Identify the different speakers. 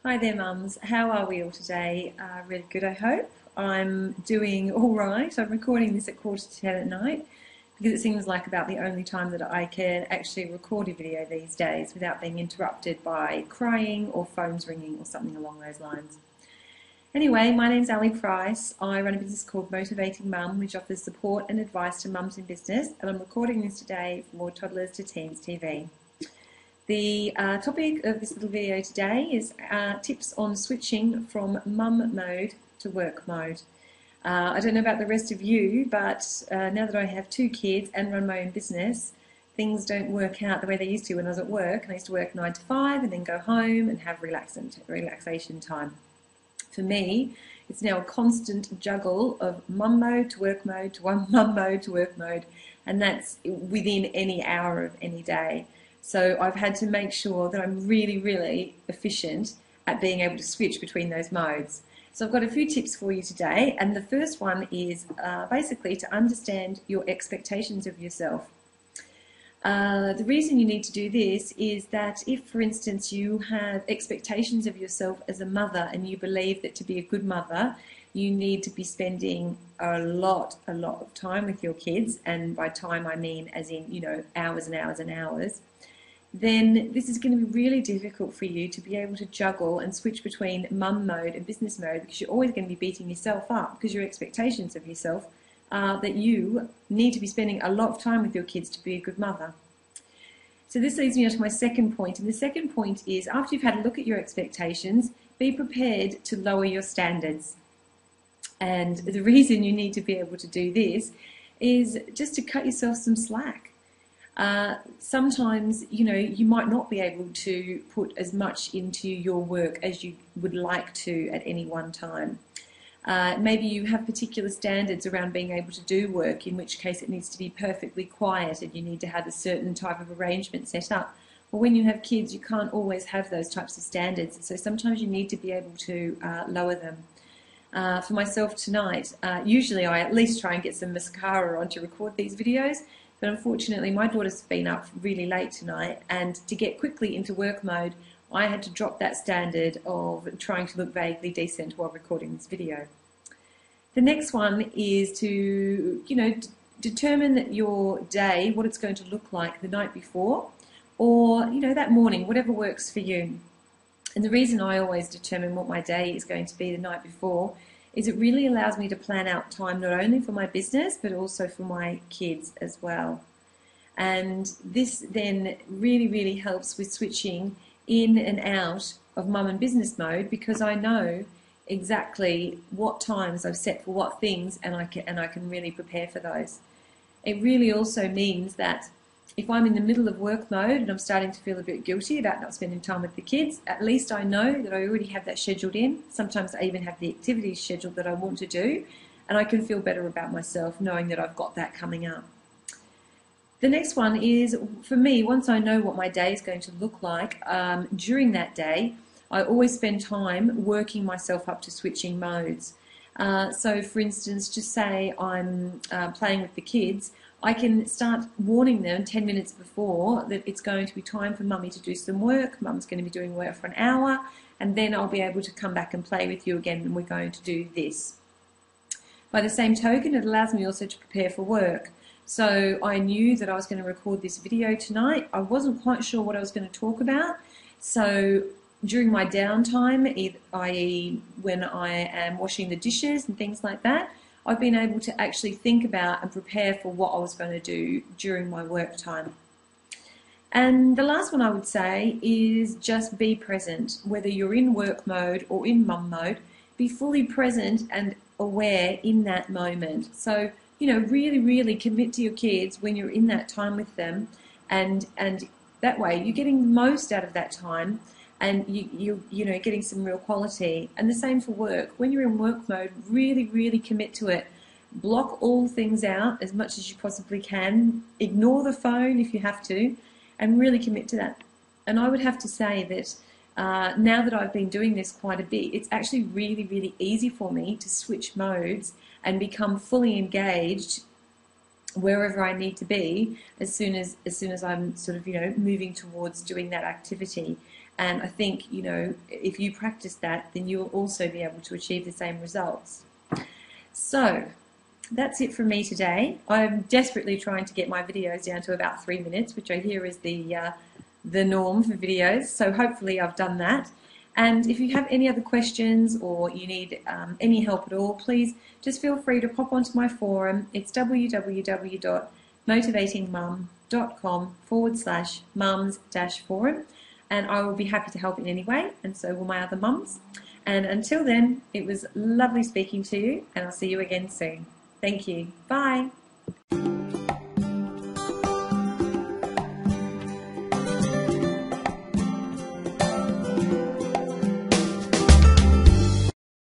Speaker 1: Hi there, mums. How are we all today? Really good, I hope. I'm doing all right. I'm recording this at 10:15 at night because it seems like about the only time that I can actually record a video these days without being interrupted by crying or phones ringing or something along those lines. Anyway, my name's Ali Price. I run a business called Motivating Mum, which offers support and advice to mums in business, and I'm recording this today for Toddlers to Teens TV. The topic of this little video today is tips on switching from mum mode to work mode. I don't know about the rest of you, but now that I have 2 kids and run my own business, things don't work out the way they used to when I was at work. And I used to work 9 to 5 and then go home and have relaxation time. For me, it's now a constant juggle of mum mode to work mode to mum mode to work mode, and that's within any hour of any day. So I've had to make sure that I'm really, really efficient at being able to switch between those modes. So I've got a few tips for you today, and the first one is basically to understand your expectations of yourself. The reason you need to do this is that if, for instance, you have expectations of yourself as a mother and you believe that to be a good mother, you need to be spending a lot of time with your kids, and by time I mean as in, hours and hours and hours, then this is going to be really difficult for you to be able to juggle and switch between mum mode and business mode, because you're always going to be beating yourself up because your expectations of yourself are that you need to be spending a lot of time with your kids to be a good mother. So this leads me on to my second point, and the second point is, after you've had a look at your expectations, be prepared to lower your standards. And the reason you need to be able to do this is just to cut yourself some slack. Sometimes, you might not be able to put as much into your work as you would like to at any one time. Maybe you have particular standards around being able to do work, in which case it needs to be perfectly quiet and you need to have a certain type of arrangement set up. But when you have kids, you can't always have those types of standards, so sometimes you need to be able to lower them. For myself tonight, usually I at least try and get some mascara on to record these videos, but unfortunately my daughter's been up really late tonight, and to get quickly into work mode I had to drop that standard of trying to look vaguely decent while recording this video. The next one is to, determine your day, what it's going to look like the night before, or, that morning, whatever works for you. And the reason I always determine what my day is going to be the night before is it really allows me to plan out time not only for my business but also for my kids as well. And this then really helps with switching in and out of mum and business mode, because I know exactly what times I've set for what things, and I can really prepare for those. It really also means that if I'm in the middle of work mode and I'm starting to feel a bit guilty about not spending time with the kids, at least I know that I already have that scheduled in. Sometimes I even have the activities scheduled that I want to do, and I can feel better about myself knowing that I've got that coming up. The next one is, for me, once I know what my day is going to look like, during that day, I always spend time working myself up to switching modes. So, for instance, just say I'm playing with the kids, I can start warning them 10 minutes before that it's going to be time for mummy to do some work, mum's going to be doing work for an hour, and then I'll be able to come back and play with you again, and we're going to do this. By the same token, it allows me also to prepare for work. So I knew that I was going to record this video tonight. I wasn't quite sure what I was going to talk about. So during my downtime, i.e. when I am washing the dishes and things like that, I've been able to actually think about and prepare for what I was going to do during my work time. And the last one I would say is just be present. Whether you're in work mode or in mum mode, be fully present and aware in that moment. So, really commit to your kids when you're in that time with them, and that way you're getting the most out of that time, and you're getting some real quality. And the same for work. When you're in work mode, really commit to it. Block all things out as much as you possibly can. Ignore the phone if you have to, and really commit to that. And I would have to say that now that I've been doing this quite a bit, it's actually really easy for me to switch modes and become fully engaged wherever I need to be as soon as I'm sort of moving towards doing that activity. And I think, you know, if you practice that, then you will also be able to achieve the same results. So that's it from me today. I'm desperately trying to get my videos down to about 3 minutes, which I hear is the norm for videos. So hopefully I've done that. And if you have any other questions or you need any help at all, please just feel free to pop onto my forum. It's www.motivatingmum.com/mums-forum, and I will be happy to help in any way, and so will my other mums. And until then, it was lovely speaking to you, and I'll see you again soon. Thank you. Bye.